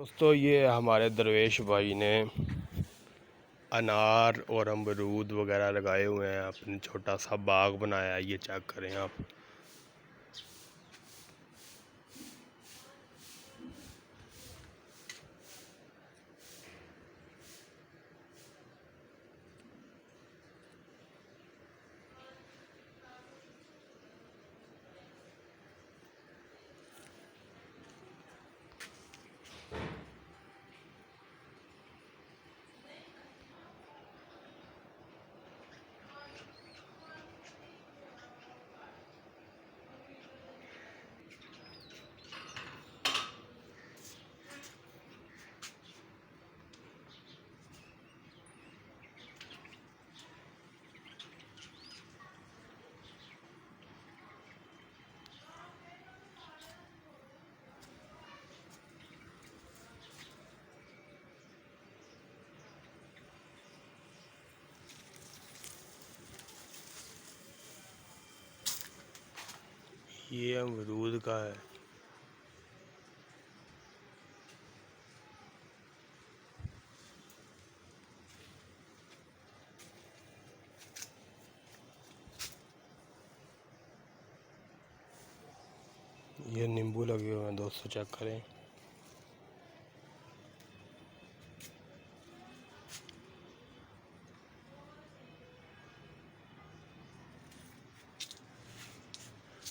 दोस्तों ये हमारे दरवेश भाई ने अनार और अमरूद वगैरह लगाए हुए हैं, अपने छोटा सा बाग बनाया है। ये चेक करें आप। ये अमरूद का है। ये नींबू लगे हुए हैं दोस्तों, चेक करें।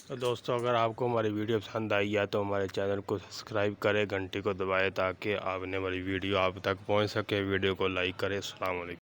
तो दोस्तों अगर आपको हमारी वीडियो पसंद आई है तो हमारे चैनल को सब्सक्राइब करें, घंटी को दबाएं ताकि आपने हमारी वीडियो आप तक पहुंच सके। वीडियो को लाइक करें। अस्सलाम वालेकुम।